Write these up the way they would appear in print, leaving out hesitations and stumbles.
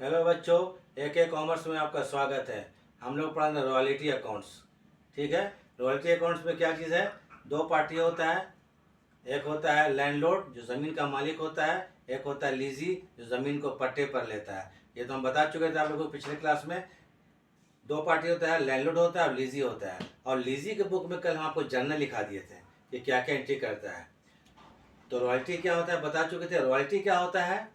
Hello बच्चों, AK commerce में आपका स्वागत है। हम लोग पढ़ा रहे रॉयल्टी अकाउंट्स। ठीक है, रॉयल्टी अकाउंट्स में क्या चीज़ है? दो पार्टी होता है। एक होता है लैंडलॉर्ड जो ज़मीन का मालिक होता है, एक होता है लीजी जो ज़मीन को पट्टे पर लेता है। ये तो हम बता चुके थे आप लोगों को पिछले क्लास में। दो पार्टी होता है, लैंडलॉर्ड होता है और लीजी होता है। और लीजी के बुक में कल हम आपको जर्नल लिखा दिए थे कि क्या क्या एंट्री करता है। तो रॉयल्टी क्या होता है बता चुके थे। रॉयल्टी क्या होता है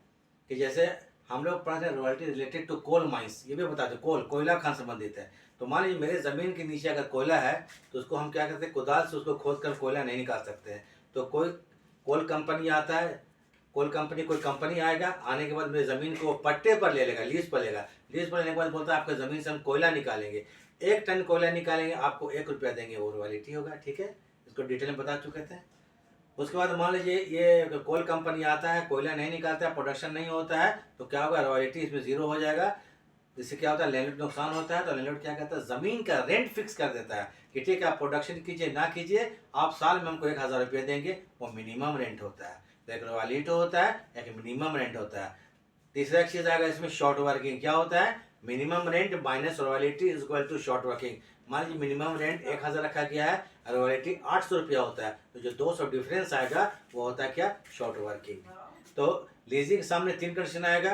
कि जैसे हम लोग पढ़ते हैं royalty related to coal mines, ये भी बताते कोयला खान संबंधित है। तो मान लीजिए मेरे ज़मीन के नीचे अगर कोयला है तो उसको हम क्या करते हैं, कुदाल से उसको खोद कर कोयला नहीं निकाल सकते हैं। तो कोई कोल कंपनी आता है, कोई कंपनी आएगा, आने के बाद मेरी ज़मीन को पट्टे पर ले लेगा, लीज पर लेगा। लीज पर लेने के बाद बोलता है आपका ज़मीन से हम कोयला निकालेंगे, 1 टन कोयला निकालेंगे, आपको 1 रुपया देंगे। वो रॉयल्टी होगा। ठीक है, इसको डिटेल में बता चुके थे। उसके बाद मान लीजिए ये कोल कंपनी आता है, कोयला नहीं निकालता है, प्रोडक्शन नहीं होता है, तो क्या होगा, रॉयल्टी इसमें जीरो हो जाएगा। इससे क्या होता है, लैंडलॉर्ड नुकसान होता है। तो लैंडलॉर्ड क्या कहता है, ज़मीन का रेंट फिक्स कर देता है कि ठीक है आप प्रोडक्शन कीजिए ना कीजिए, आप साल में हमको 1,000 रुपये देंगे। वो मिनिमम रेंट होता है। तो एक रॉयल्टी होता है, एक मिनिमम रेंट होता है। तीसरा एक चीज़ आएगा इसमें, शॉर्ट वर्किंग। क्या होता है, minimum rent minus royalty is equal to short working. मान लीजिए मिनिमम रेंट 1,000 रखा गया है, रॉयल्टी 800 रुपया होता है, तो जो 200 डिफरेंस आएगा वो होता है क्या, शॉर्ट वर्किंग। तो लीजिंग के सामने 3 कंडीशन आएगा।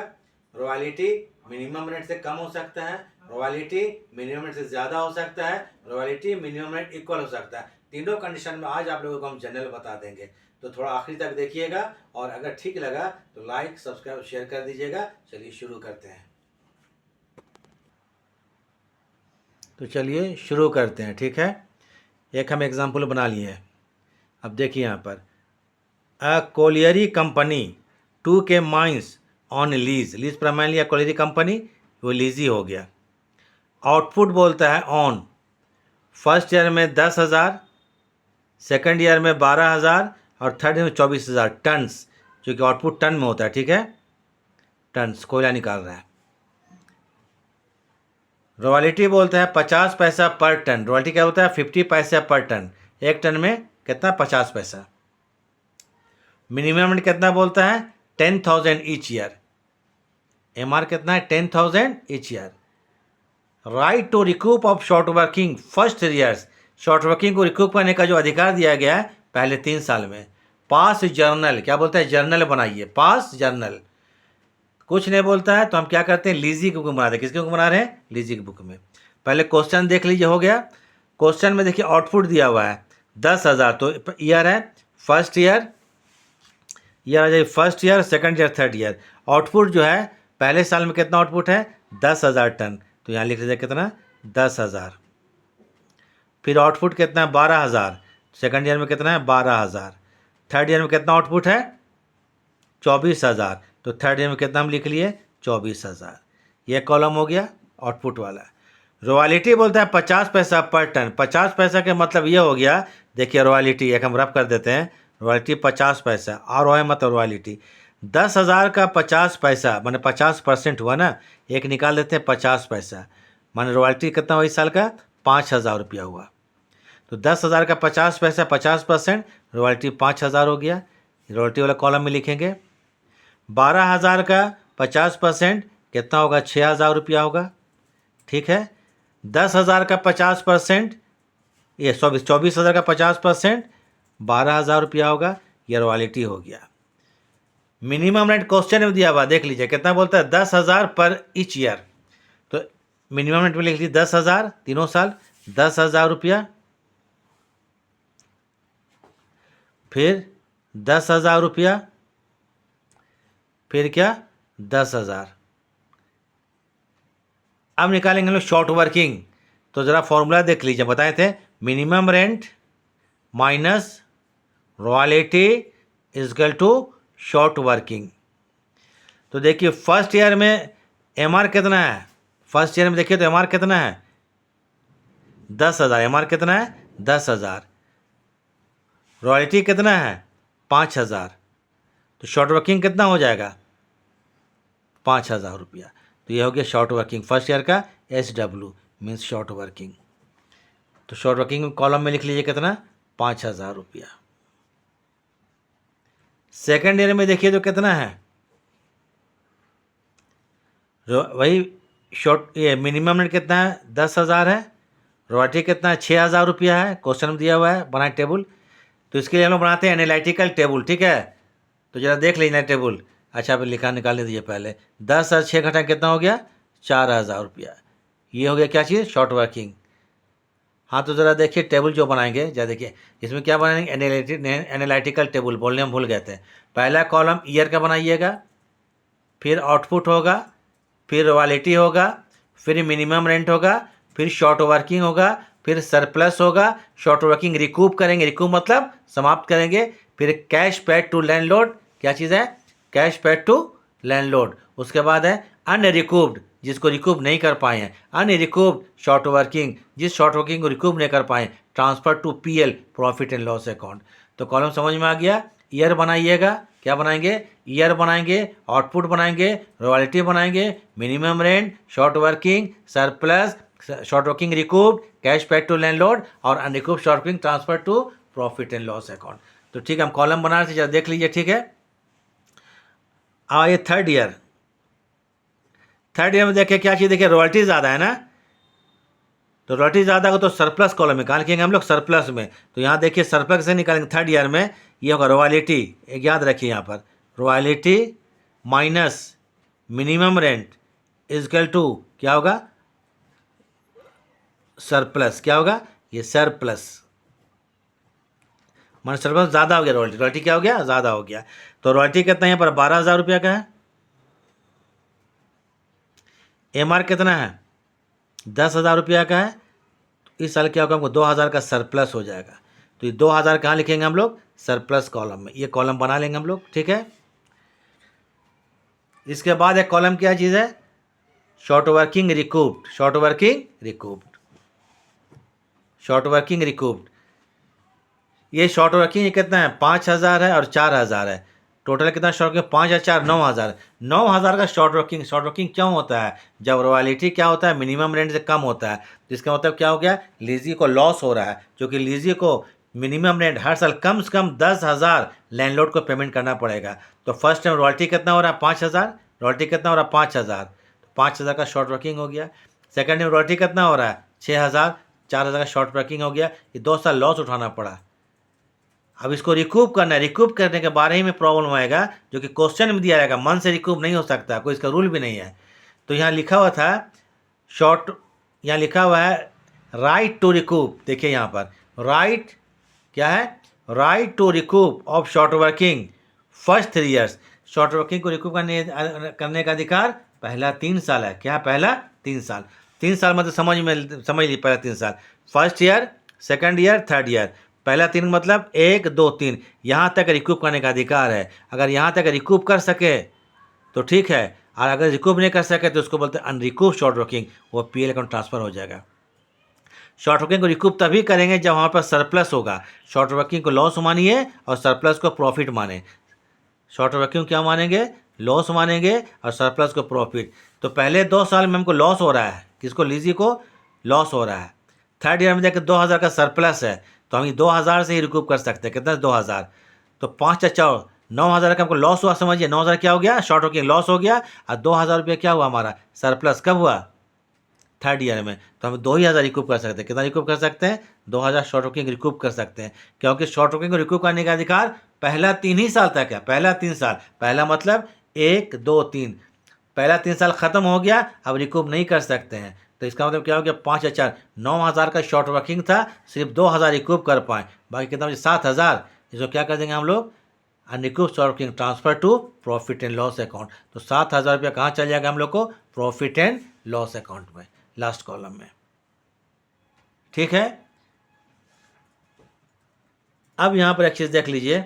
रॉयल्टी मिनिमम रेंट से कम हो सकता है, रॉयल्टी मिनिमम रेंट से ज़्यादा हो सकता है, रॉयल्टी मिनिमम रेंट इक्वल हो सकता है। तीनों कंडीशन में आज आप लोगों को हम जनरल बता देंगे। तो थोड़ा आखिरी तक देखिएगा और अगर ठीक लगा तो लाइक सब्सक्राइब शेयर कर दीजिएगा। चलिए शुरू करते हैं। तो चलिए शुरू करते हैं। ठीक है, एक हम एग्जाम्पल बना लिए हैं। अब देखिए यहाँ पर, a colliery company 2K mines on lease. Lease पर मान लिया कोलियरी कंपनी, वो लीजी हो गया। आउटपुट बोलता है ऑन, फर्स्ट ईयर में 10,000, सेकंड ईयर में 12,000 और थर्ड ईयर में 24,000 टन्स, जो कि आउटपुट टन में होता है। ठीक है, टन्स कोयला निकाल रहा है। रॉयल्टी बोलता है 50 पैसा पर टन। रॉयल्टी क्या होता है, 50 पैसा पर टन। 1 टन में कितना, 50 पैसा। मिनिमम कितना बोलता है, 10,000 ईच ईयर। MR कितना है, 10,000 each year. Right to recoup of short working first years. Short working को रिकूप करने का जो अधिकार दिया गया है पहले 3 साल में। पास जर्नल, क्या बोलता है, जर्नल बनाइए, पास जर्नल। कुछ नहीं बोलता है तो हम क्या करते हैं, लीजी की बुक में बनाते हैं। किसकी बुक बना रहे हैं, लीजी की बुक में। पहले क्वेश्चन देख लीजिए, हो गया। क्वेश्चन में देखिए आउटपुट दिया हुआ है 10,000, तो ईयर है फर्स्ट ईयर, ईयर आ जाए first year, second year, third year. Output जो है पहले साल में कितना आउटपुट है, 10,000 टन, तो यहाँ लिख लीजिए कितना, 10,000। फिर आउटपुट कितना है, 12,000। सेकंड ईयर में कितना है, 12,000। थर्ड ईयर में कितना आउटपुट है, 24,000। तो थर्ड ईयर में कितना हम लिख लिए, 24,000। ये कॉलम हो गया आउटपुट वाला। रॉयल्टी बोलता है 50 पैसा पर टन। 50 पैसा के मतलब ये हो गया, देखिए रॉयल्टी एक हम रफ कर देते हैं, रॉयल्टी 50 पैसा, और है मतलब रॉयल्टी 10,000 का 50 पैसा माने 50% हुआ ना, एक निकाल देते हैं 50 पैसा, माने रॉयल्टी कितना हुआ इस साल का, 5,000 रुपया हुआ। तो 10,000 का 50 पैसा 50%, रॉयल्टी 5,000 हो गया। रॉयल्टी वाला कॉलम में लिखेंगे। 12,000 का 50% कितना होगा, 6,000 रुपया होगा। ठीक है, 10,000 का 50%, ये 24,000 का 50%, 12,000 रुपया होगा। ये रॉयल्टी हो गया। मिनिमम रेंट क्वेश्चन में दिया हुआ, देख लीजिए कितना बोलता है, 10,000 पर ईच ईयर। तो मिनिमम रेंट में लिख लीजिए 10,000 तीनों साल, 10,000 रुपया, फिर 10,000 रुपया, फिर क्या, 10,000। अब निकालेंगे हम लोग शॉर्ट वर्किंग। तो ज़रा फॉर्मूला देख लीजिए, बताए थे, minimum rent minus royalty is equal to short working. तो देखिए फर्स्ट ईयर में MR कितना है, फर्स्ट ईयर में देखिए तो MR कितना है, 10,000। MR कितना है, 10,000। रॉयल्टी कितना है, 5,000। तो शॉर्ट वर्किंग कितना हो जाएगा, 5,000 रुपया। तो ये हो गया शॉर्ट वर्किंग फर्स्ट ईयर का, SW मीन्स शॉर्ट वर्किंग। तो शॉर्ट वर्किंग कॉलम में लिख लीजिए कितना, 5,000 रुपया। सेकेंड ईयर में देखिए तो कितना है, वही शॉर्ट, ये मिनिमम रेंट कितना है 10,000 है, रॉयल्टी कितना है 6,000 रुपया है, क्वेश्चन में दिया हुआ है, बनाए टेबल। तो इसके लिए हम लोग बनाते हैं एनालिटिकल टेबल, ठीक है। तो जरा देख लीजिए टेबल। अच्छा फिर लिखा निकालने दीजिए पहले। 10 और 6 घटा कितना हो गया 4,000 रुपया। ये हो गया क्या चीज़, शॉर्ट वर्किंग। हाँ तो ज़रा देखिए टेबल जो बनाएंगे, जरा देखिए इसमें क्या बनाएंगे, एनालिटिकल टेबल बोलने हम भूल गए थे। पहला कॉलम ईयर का बनाइएगा, फिर आउटपुट होगा, फिर रॉयल्टी होगा, फिर मिनिमम रेंट होगा, फिर शॉर्ट वर्किंग होगा, फिर सरप्लस होगा, शॉर्ट वर्किंग रिकूप करेंगे, रिकूप मतलब समाप्त करेंगे, फिर कैश पेड टू लैंडलॉर्ड, क्या चीज़ है, कैश पेड टू लैंडलॉर्ड। उसके बाद है अनरिकूव्ड, जिसको रिकूप नहीं कर पाए हैं, अनरिकूव्ड शॉर्ट वर्किंग, जिस शॉर्ट वर्किंग को रिकूप नहीं कर पाए, transfer to PL, profit and loss account. तो कॉलम समझ में आ गया। ईयर बनाइएगा, क्या बनाएंगे, ईयर बनाएंगे, आउटपुट बनाएंगे, रॉयल्टी बनाएंगे, minimum rent, short working, surplus, short working recouped, cash paid to landlord, और unrecouped short working transfer to profit and loss account. तो ठीक है, हम कॉलम बना रहे थे, जरा देख लीजिए, ठीक है। ये थर्ड ईयर, थर्ड ईयर में देखिए क्या चीज़, देखिए रॉयल्टी ज़्यादा है ना, तो रॉयल्टी ज़्यादा हो तो सरप्लस कॉलम में निकालेंगे हम लोग, सरप्लस में। तो यहाँ देखिए सरप्लस से निकालेंगे थर्ड ईयर में, ये होगा रॉयल्टी, एक याद रखिए यहाँ पर, royalty minus minimum rent is equal to क्या होगा, सरप्लस। क्या होगा, ये सरप्लस, मान सरप्लस ज़्यादा हो गया, रॉयल्टी, रॉयल्टी क्या हो गया, ज़्यादा हो गया। तो रॉयल्टी कितना है यहाँ पर 12,000 रुपया का है, एमआर कितना है 10,000 रुपया का है। इस साल क्या होगा, हमको 2,000 का सरप्लस हो जाएगा। तो ये 2,000 कहाँ लिखेंगे हम लोग, सरप्लस कॉलम में, ये कॉलम बना लेंगे हम लोग, ठीक है। इसके बाद एक कॉलम क्या चीज़ है, short working recouped, short working recouped, short working recouped. ये शॉर्ट वर्किंग कितना है 5,000 है और 4,000 है, टोटल कितना शॉर्ट वर्किंग 5 या 4 9,000, 9,000 का शॉर्ट वर्किंग। शॉर्ट वर्किंग क्यों होता है, जब रॉयल्टी क्या होता है मिनिमम रेंट से कम होता है, जिसका मतलब क्या हो गया, लीजी को लॉस हो रहा है, क्योंकि लीजी को मिनिमम रेंट हर साल कम से कम 10,000 लैंडलॉर्ड को पेमेंट करना पड़ेगा। तो फर्स्ट टाइम रॉयल्टी कितना हो रहा है 5,000, रॉयल्टी कितना हो रहा है 5,000, तो 5,000 का शॉर्ट वर्किंग हो गया। सेकेंड टाइम रॉयल्टी कितना हो रहा है 6,000, 4,000 का शॉर्ट वर्किंग हो गया, ये 2 साल लॉस उठाना पड़ा। अब इसको रिकूप करना है, रिकूप करने के बारे ही में प्रॉब्लम आएगा, जो कि क्वेश्चन में दिया जाएगा, मन से रिकूप नहीं हो सकता, कोई इसका रूल भी नहीं है। तो यहाँ लिखा हुआ था शॉर्ट, यहाँ लिखा हुआ है राइट टू रिकूप, देखिए यहाँ पर राइट क्या है, right to recoup of short working first 3 years. Short working को रिकूप करने का अधिकार पहला 3 साल है, क्या पहला 3 साल, 3 साल मतलब समझ ली, पहला 3 साल, first year, second year, third year. पहला 3 मतलब 1 2 3, यहाँ तक रिकूप करने का अधिकार है। अगर यहाँ तक रिकूप कर सके तो ठीक है, और अगर रिकूप नहीं कर सके तो उसको बोलते हैं अनरिकूप शॉर्ट वर्किंग, वो पीएल अकाउंट ट्रांसफर हो जाएगा। शॉर्ट वर्किंग को रिकूप तभी करेंगे जब हमारे पास सरप्लस होगा। शॉर्ट वर्किंग को लॉस मानिए और सरप्लस को प्रॉफिट माने। शॉर्ट वर्किंग क्या मानेंगे, लॉस मानेंगे, और सरप्लस को प्रॉफिट। तो पहले 2 साल में हमको लॉस हो रहा है, किसको, लीजी को लॉस हो रहा है। थर्ड ईयर में देखिए 2,000 का सरप्लस है, तो हम ये 2,000 से ही रिकूप कर सकते हैं, कितना 2,000, तो 5 अच्छा 9,000 का हमको लॉस हुआ, समझिए 9,000 क्या हो गया, शॉर्ट वर्किंग लॉस हो गया, और 2,000 रुपये क्या हुआ हमारा सरप्लस, कब हुआ थर्ड ईयर में। तो हम 2,000 रिकूप कर सकते हैं, कितना रिकूप कर सकते हैं 2,000 शॉर्ट वर्किंग रिकूप कर सकते हैं, क्योंकि शॉर्ट वर्किंग को रिकूप करने का अधिकार पहला 3 ही साल तक है, पहला 3 साल, पहला मतलब 1 2 3, पहला 3 साल ख़त्म हो गया, अब रिकूप नहीं कर सकते हैं। तो इसका मतलब क्या हो गया 5 या 4 9,000 का शॉर्ट वर्किंग था, सिर्फ 2,000 रिकूप कर पाए, बाकी कितना मुझे 7,000, इसको क्या कर देंगे हम लोग unrecouped short working transfer to profit and loss account. तो 7,000 रुपया कहाँ चल जाएगा हम लोग को, प्रॉफिट एंड लॉस अकाउंट में, लास्ट कॉलम में, ठीक है। अब यहाँ पर एक चीज़ देख लीजिए,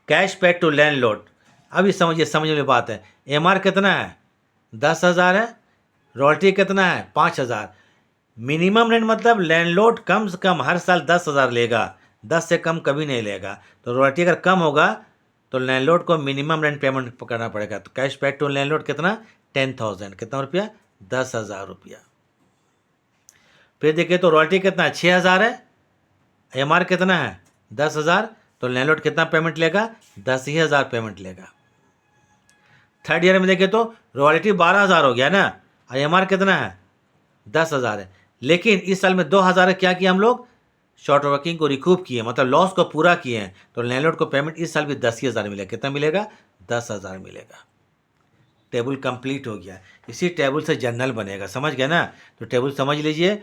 कैश पेड टू लैंडलॉर्ड। अब ये समझिए, समझ वाली बात है, एमआर कितना है 10,000 है, रॉयल्टी कितना है 5,000, मिनिमम रेंट मतलब लैंडलॉर्ड कम से कम हर साल 10,000 लेगा, 10 से कम कभी नहीं लेगा। तो रॉयल्टी अगर कम होगा तो लैंडलॉर्ड को मिनिमम रेंट पेमेंट करना पड़ेगा। तो कैश पेड टू लैंडलॉर्ड कितना 10,000, कितना रुपया 10,000 रुपया। फिर देखिए तो रॉयल्टी कितना है 6,000 है, एमआर कितना है 10,000, तो लैंडलॉर्ड कितना पेमेंट लेगा 10,000 पेमेंट लेगा। थर्ड ईयर में देखें तो रॉयल्टी 12,000 हो गया ना, और एम कितना है 10,000 है। लेकिन इस साल में 2,000 क्या किया हम लोग, शॉर्ट वर्किंग को रिकूप किए, मतलब लॉस को पूरा किए हैं। तो लैंडलॉर्ड को पेमेंट इस साल भी 10,000 मिलेगा। कितना मिलेगा, 10,000 मिलेगा। टेबल कंप्लीट हो गया। इसी टेबल से जर्नल बनेगा, समझ गया ना। तो टेबल समझ लीजिए,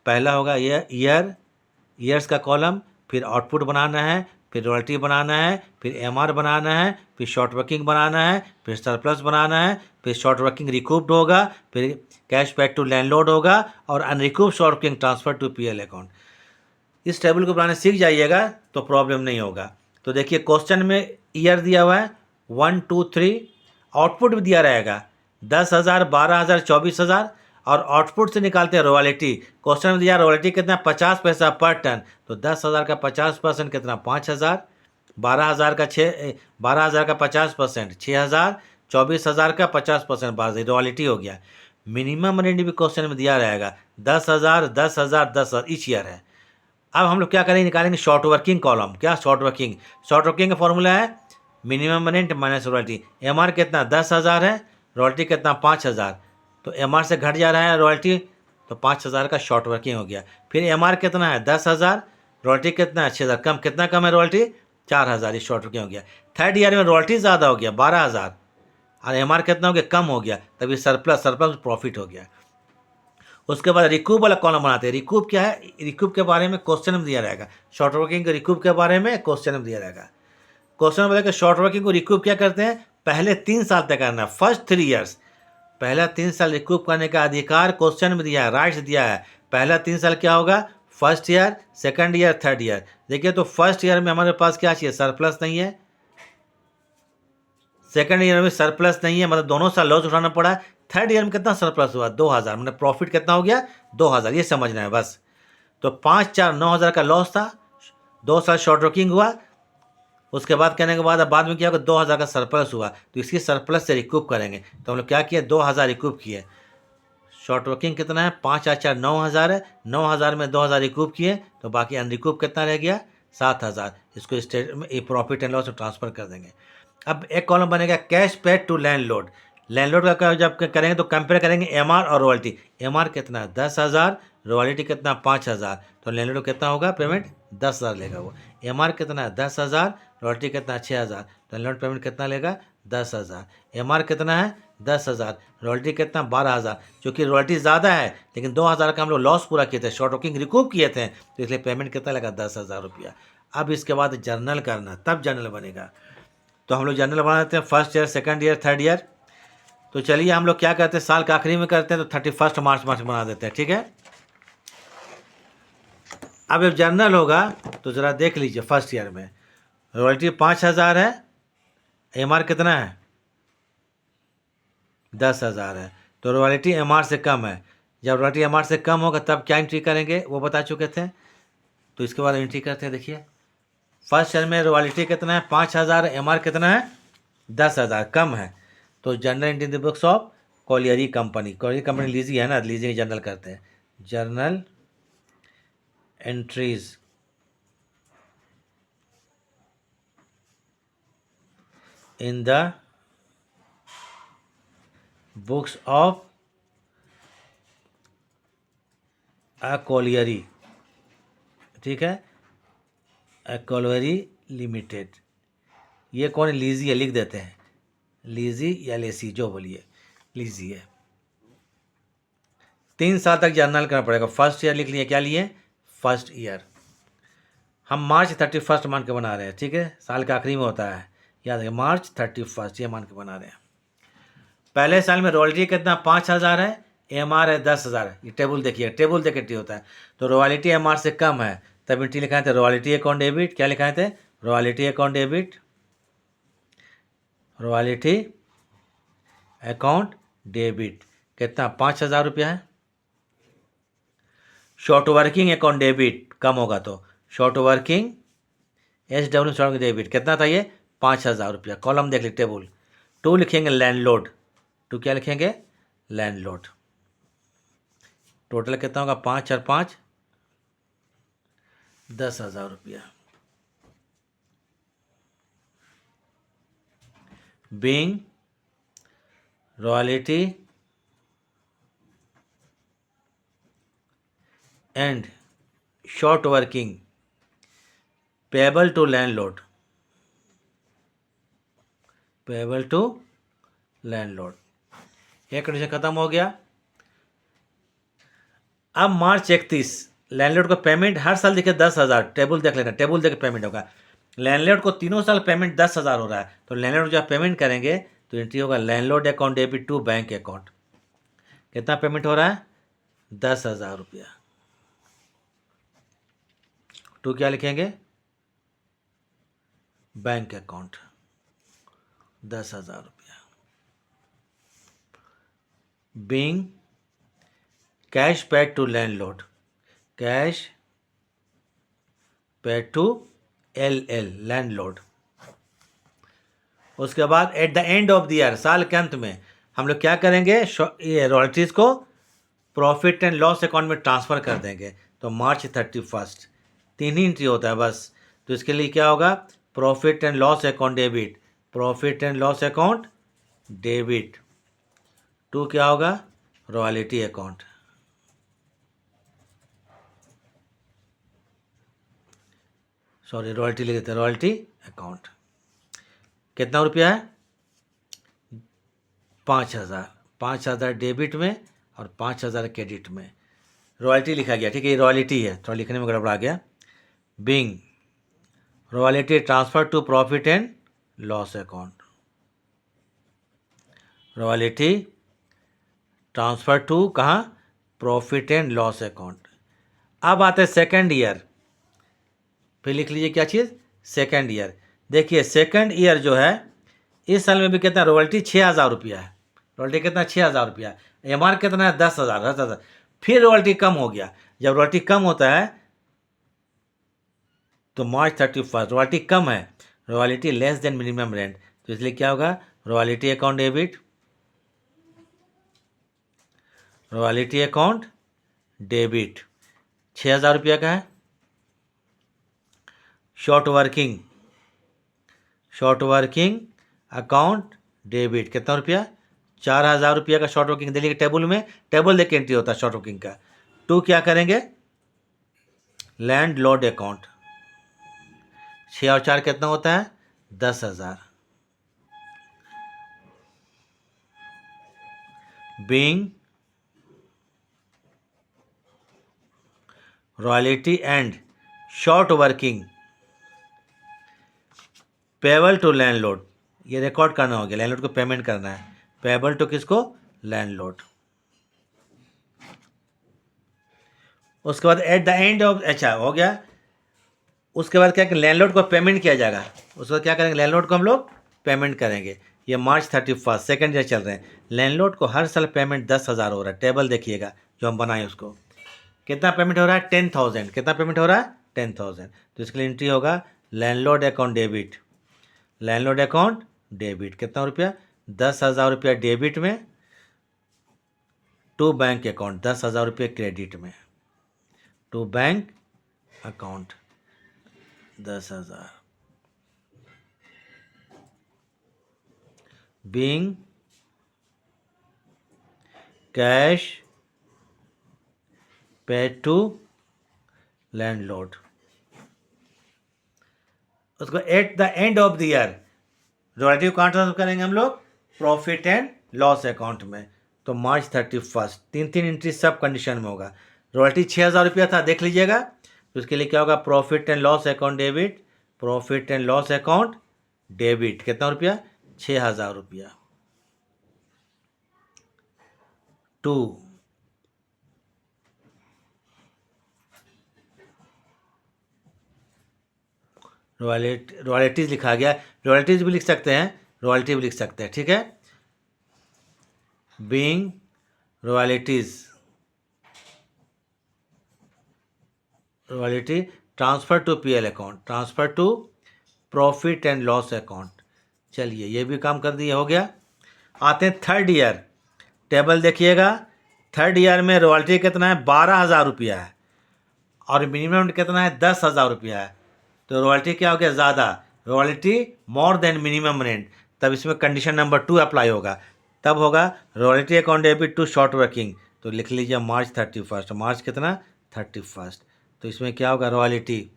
पहला होगा ईयर्स का कॉलम, फिर आउटपुट बनाना है, फिर रॉयल्टी बनाना है, फिर एमआर बनाना है, फिर शॉर्ट वर्किंग बनाना है, फिर सरप्लस बनाना है, फिर शॉर्ट वर्किंग रिकूप्ड होगा, फिर कैश बैक टू लैंडलॉर्ड होगा, और unrecouped short working transfer to PL account. इस टेबल को बनाने सीख जाइएगा तो प्रॉब्लम नहीं होगा। तो देखिए क्वेश्चन में ईयर दिया हुआ है 1 2 3, आउटपुट भी दिया रहेगा 10,000, 12,000, 24,000, और आउटपुट से निकालते हैं रॉयल्टी। क्वेश्चन में दिया रॉयल्टी कितना, 50 पैसा पर टन। तो 10,000 का 50% कितना, 5,000। 12,000 का 12,000 का 50% 6,000। 24,000 का 50% 12,000, रॉयल्टी हो गया। मिनिमम रेंट भी क्वेश्चन में दिया रहेगा 10,000, 10,000, 10,000 ईच ईयर है। अब हम लोग क्या करेंगे, निकालेंगे शॉर्ट वर्किंग कॉलम। क्या शॉर्ट वर्किंग का फॉर्मूला है minimum rent minus royalty. MR कितना 10,000 है, रॉयल्टी कितना 5,000। तो एमआर से घट जा रहा है रॉयल्टी, तो 5,000 का शॉर्ट वर्किंग हो गया। फिर एमआर कितना है 10,000, रॉयल्टी कितना है 6,000, कम कितना कम है रॉयल्टी 4,000, ये शॉर्ट वर्किंग हो गया। थर्ड ईयर में रॉयल्टी ज़्यादा हो गया 12,000, और एमआर कितना हो गया कम हो गया, तभी सरप्लस प्रॉफिट हो गया। उसके बाद रिकूप वाला कॉलम बनाते हैं। रिकूप क्या है, रिकूप के बारे में क्वेश्चन में दिया रहेगा। शॉर्ट वर्किंग के रिकूप के बारे में क्वेश्चन में दिया रहेगा। क्वेश्चन में बताया कि शॉर्ट वर्किंग को रिकूप क्या करते हैं, पहले 3 साल तक करना, फर्स्ट 3 ईयर्स। पहला 3 साल रिकूप करने का अधिकार क्वेश्चन में दिया है, राइट्स दिया है। पहला 3 साल क्या होगा, first year, second year, third year. देखिए तो फर्स्ट ईयर में हमारे पास क्या चाहिए, सरप्लस नहीं है। सेकंड ईयर में सरप्लस नहीं है, मतलब दोनों साल लॉस उठाना पड़ा। थर्ड ईयर में कितना सरप्लस हुआ, 2,000, मतलब प्रॉफिट कितना हो गया 2,000, ये समझना है बस। तो 5 4 9,000 का लॉस था, 2 साल शॉर्ट वर्किंग हुआ। उसके बाद कहने के बाद अब बाद में क्या होगा, 2,000 का सरप्लस हुआ, तो इसकी सरप्लस से रिकूप करेंगे। तो हम लोग क्या किए, 2,000 रिकूप किए। शॉर्ट वर्किंग कितना है, 5 4 9,000 है, 9,000 में 2,000 रिकूप किए, तो बाकी अनरिकूप कितना रह गया 7,000। इसको स्टेट में प्रॉफिट एंड लॉस में ट्रांसफर कर देंगे। अब एक कॉलम बनेगा cash paid to landlord. Landlord का जब करेंगे तो कंपेयर करेंगे एमआर और रॉयल्टी। एमआर कितना 10,000, रॉयल्टी कितना 5,000, तो लैंडलॉर्ड कितना होगा पेमेंट 10,000 लेगा वो। एमआर कितना है 10,000, रॉयल्टी कितना 6,000, तो लैंडलॉर्ड पेमेंट कितना लेगा 10,000। एमआर कितना है 10,000, रॉयल्टी कितना 12,000। चूँकि रॉयल्टी ज़्यादा है लेकिन 2,000 का हम लोग लॉस पूरा किए थे, शॉर्ट वर्किंग रिकूप किए थे, तो इसलिए पेमेंट कितना लगा 10,000 रुपया। अब इसके बाद जर्नल करना, तब जर्नल बनेगा। तो हम लोग जर्नल बना देते हैं first year, second year, third year. तो चलिए हम लोग क्या करते हैं, साल के आखिरी में करते हैं, तो 31 मार्च बना देते हैं, ठीक है। अब जब जर्नल होगा तो ज़रा देख लीजिए, फर्स्ट ईयर में रॉयल्टी 5,000 है, एमआर कितना है 10,000 है, तो रॉयल्टी एमआर से कम है। जब रॉयल्टी एमआर से कम होगा तब क्या एंट्री करेंगे वो बता चुके थे, तो इसके बाद एंट्री करते हैं। देखिए फर्स्ट ईयर में रॉयल्टी कितना है 5,000, एमआर कितना है 10,000, कम है, तो journal entry in the books of colliery company lessee है ना, लीजिंग जर्नल करते हैं। Journal entries in the books of a colliery, ठीक है, अ कॉलियरी लिमिटेड। ये कौन है, लीजी है, लिख देते हैं लीजी या लेसी जो बोलिए, लीजी है। 3 साल तक जर्नल करना पड़ेगा। फर्स्ट ईयर लिख लिए, क्या लिए फर्स्ट ईयर। हम मार्च 31 मान के बना रहे हैं, ठीक है, साल के आखिरी में होता है, याद है मार्च 31 ये मान के बना रहे हैं। पहले साल में रॉयल्टी कितना 5,000 है, एमआर है 10,000। ये टेबल देखिए, टेबल देख के होता है। तो रॉयल्टी एमआर से कम है, तब एंट्री लिखाए थे रॉयल्टी अकाउंट डेबिट। क्या लिखाए थे, royalty account debit, royalty account debit कितना 5,000 रुपया है। शॉर्ट वर्किंग अकाउंट डेबिट कम होगा, तो short working SW short debit कितना था ये 5,000 रुपया। कॉलम देख लीजिए टेबल। टू लिखेंगे लैंडलॉर्ड, टू क्या लिखेंगे लैंडलॉर्ड। टोटल कितना होगा 5 और 5 10,000 रुपया। Being royalty and short working payable to landlord, payable to landlord. ये कंडीशन खत्म हो गया। अब मार्च 31 लैंडलॉर्ड को पेमेंट हर साल देखिए 10,000, टेबल देख लेना, टेबल देख पेमेंट होगा। लैंडलॉर्ड को तीनों साल पेमेंट 10,000 हो रहा है, तो लैंडलॉर्ड जब पेमेंट करेंगे तो एंट्री होगा landlord account debit to bank account. कितना पेमेंट हो रहा है? 10,000 रुपया। टू क्या लिखेंगे? बैंक अकाउंट 10,000 रुपया। Being cash paid to landlord, cash paid to LL landlord. उसके बाद at the end of the year, साल के अंत में हम लोग क्या करेंगे? ये रॉयल्टीज को प्रॉफिट एंड लॉस अकाउंट में ट्रांसफर कर देंगे। तो मार्च 31 तीन ही एंट्री होता है बस। तो इसके लिए क्या होगा? Profit and loss account debit, profit and loss account debit. To क्या होगा? Royalty account. सॉरी, रॉयल्टी लिख देते हैं, रॉयल्टी अकाउंट। कितना रुपया है? 5,000। 5,000 डेबिट में और 5,000 क्रेडिट में। रॉयल्टी लिखा गया, ठीक है, ये रॉयल्टी है, थोड़ा लिखने में गड़बड़ा गया। Being royalty transfer to profit and loss account, royalty transfer to कहाँ? Profit and loss account. अब आते हैं सेकेंड ईयर, फिर लिख लीजिए क्या चीज़? Second year. देखिए सेकेंड ईयर जो है इस साल में भी कितना? रॉयल्टी 6,000 रुपया है। रॉयल्टी कितना? 6,000 रुपया। MR कितना है? 10,000, 10,000। फिर रॉयल्टी कम हो गया। जब रॉयल्टी कम होता है तो मार्च 31 रॉयल्टी कम है, royalty less than minimum rent, तो इसलिए क्या होगा? Royalty account debit, royalty account debit 6,000 रुपया का है। Short working, short working account debit कितना रुपया? 4,000 रुपया का शॉर्ट वर्किंग दिल्ली के टेबल में, टेबल देख के एंट्री होता है शॉर्ट वर्किंग का। टू क्या करेंगे? Land Lord account. 6 और 4 कितना होता है? 10,000। Being royalty and short working payable to landlord, ये रिकॉर्ड करना हो गया, लैंडलॉर्ड को पेमेंट करना है। पेबल टू किसको? लैंडलॉर्ड। उसके बाद एट द एंड ऑफ, अच्छा हो गया। उसके बाद क्या करेंगे? लैंडलॉर्ड को पेमेंट किया जाएगा। उसके बाद क्या करेंगे? लैंडलॉर्ड को हम लोग पेमेंट करेंगे। ये मार्च 31 सेकेंड ईयर चल रहे हैं। लैंडलॉर्ड को हर साल पेमेंट 10,000 हो रहा है। टेबल देखिएगा जो हम बनाए उसको, कितना पेमेंट हो रहा है? 10,000। कितना पेमेंट हो रहा है? 10,000। तो इसके लिए एंट्री होगा landlord account debit, landlord account debit कितना रुपया? 10,000 रुपया डेबिट में टू बैंक अकाउंट, 10,000 रुपये क्रेडिट में to bank account 10,000। Being cash paid to landlord. उसको at the end of the year royalty कहाँ ट्रांसफर करेंगे हम लोग? प्रॉफिट एंड लॉस अकाउंट में। तो मार्च 31 तीन तीन एंट्री सब कंडीशन में होगा। रॉयल्टी 6,000 रुपया था, देख लीजिएगा। तो उसके लिए क्या होगा? Profit and loss account debit, profit and loss account debit कितना रुपया? 6,000 रुपया। टू रॉयल्टीज लिखा गया, रॉयल्टीज भी लिख सकते हैं, रॉयल्टी भी लिख सकते हैं, ठीक है। Being royalties, royalty transfer to PL account, transfer to profit and loss account. चलिए ये भी काम कर दिया, हो गया। आते हैं थर्ड ईयर, टेबल देखिएगा। थर्ड ईयर में रॉयल्टी कितना है? 12,000 रुपया है और मिनिमम कितना है? 10,000 रुपया है। तो रॉयल्टी क्या हो गया? ज़्यादा, royalty more than minimum rent, तब इसमें कंडीशन नंबर 2 अप्लाई होगा। तब होगा royalty account debit to short working, तो लिख लीजिए मार्च 31, मार्च कितना 31, तो इसमें क्या होगा रॉयल्टी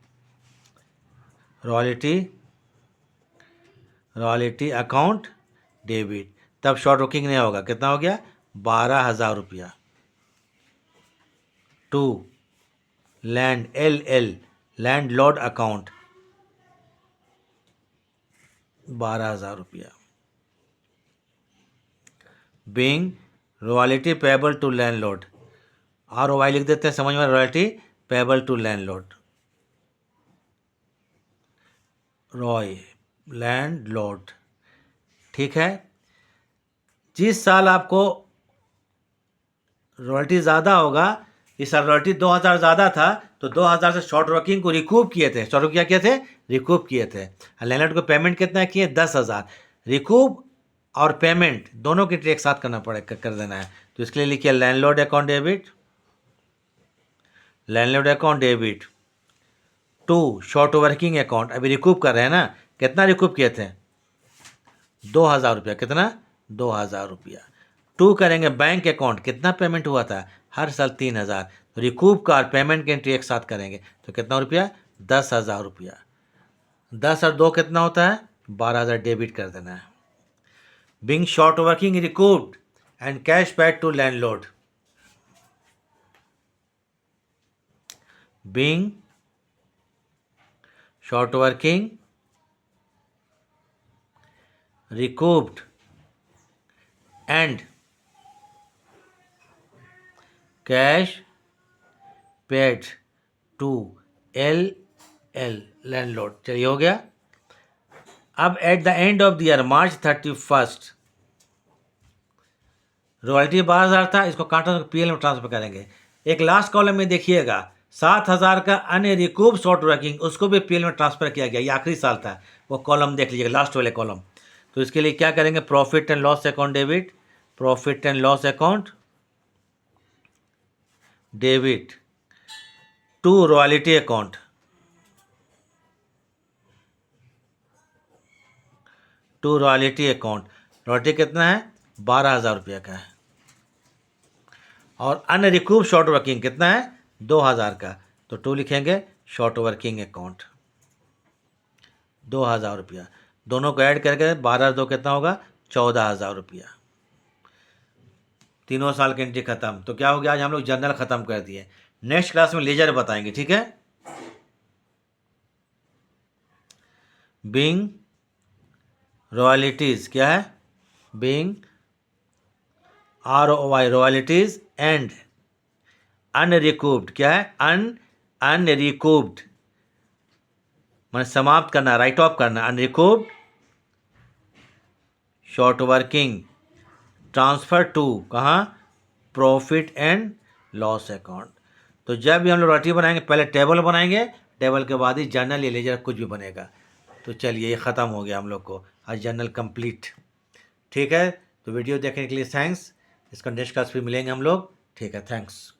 अकाउंट डेबिट, तब शॉर्ट वर्किंग नहीं होगा, कितना हो गया 12,000 रुपया टू लैंड लॉर्ड अकाउंट 12,000 रुपया being royalty payable to landlord, ROI लिख देते हैं, समझ में रॉयल्टी पेबल टू लैंडलॉर्ड, ठीक है। जिस साल आपको रॉयल्टी ज़्यादा होगा, इस साल रॉयल्टी 2,000 ज़्यादा था तो 2,000 से शॉर्ट वर्किंग को रिकूप किए थे, शॉर्ट वर्किंग किए थे रिकूप किए थे, लैंडलॉर्ड को पेमेंट कितना किए 10,000, रिकूप और पेमेंट दोनों की एक साथ करना पड़ेगा, कर देना है, तो इसके लिए लिखिए landlord account debit to short working account, अभी रिकूप कर रहे हैं ना, कितना रिकूप किए थे 2,000 रुपया, कितना 2,000 रुपया, टू करेंगे बैंक अकाउंट, कितना पेमेंट हुआ था हर साल 3,000, तो रिकूप का और पेमेंट की एंट्री एक साथ करेंगे तो कितना रुपया 10,000 रुपया, 10 और 2 कितना होता है 12,000 डेबिट कर देना है। Being short working recouped and cash paid to landlord, being short working recouped and cash paid to landlord, चलिए हो गया। अब at the end of the year March 31 royalty 12,000 था, इसको काटा PL में ट्रांसफर करेंगे। एक लास्ट कॉलम में देखिएगा 7,000 का अन्य रिकूप शॉर्ट वर्किंग, उसको भी PL में ट्रांसफर किया गया, ये आखिरी साल था, वो कॉलम देख लीजिएगा लास्ट वाले कॉलम। तो इसके लिए क्या करेंगे profit and loss account debit to royalty account, royalty कितना है 12,000 रुपया का है, और अन्य रिकूप शॉर्ट वर्किंग कितना है 2,000 का, तो टू लिखेंगे शॉर्ट वर्किंग अकाउंट 2,000 रुपया, दोनों को ऐड करके 12 2 कितना होगा 14,000 रुपया, तीनों साल की एंट्री खत्म। तो क्या हो गया, आज हम लोग जर्नल खत्म कर दिए, नेक्स्ट क्लास में लेजर बताएंगे, ठीक है। बीइंग रॉयल्टीज क्या है, बीइंग ROI रॉयल्टीज एंड अनरिकूव्ड क्या है, अनरिकूव्ड मैंने समाप्त करना, राइट ऑफ करना, अनरिकूव्ड शॉर्ट वर्किंग ट्रांसफर टू कहाँ प्रॉफिट एंड लॉस अकाउंट। तो जब भी हम लोग रॉयल्टी बनाएंगे पहले टेबल बनाएंगे, टेबल के बाद ही जर्नल या लेजर कुछ भी बनेगा। तो चलिए ये ख़त्म हो गया हम लोग को आज जर्नल कंप्लीट, ठीक है। तो वीडियो देखने के लिए थैंक्स, इसका नेक्स्ट क्लास फिर मिलेंगे हम लोग, ठीक है, थैंक्स।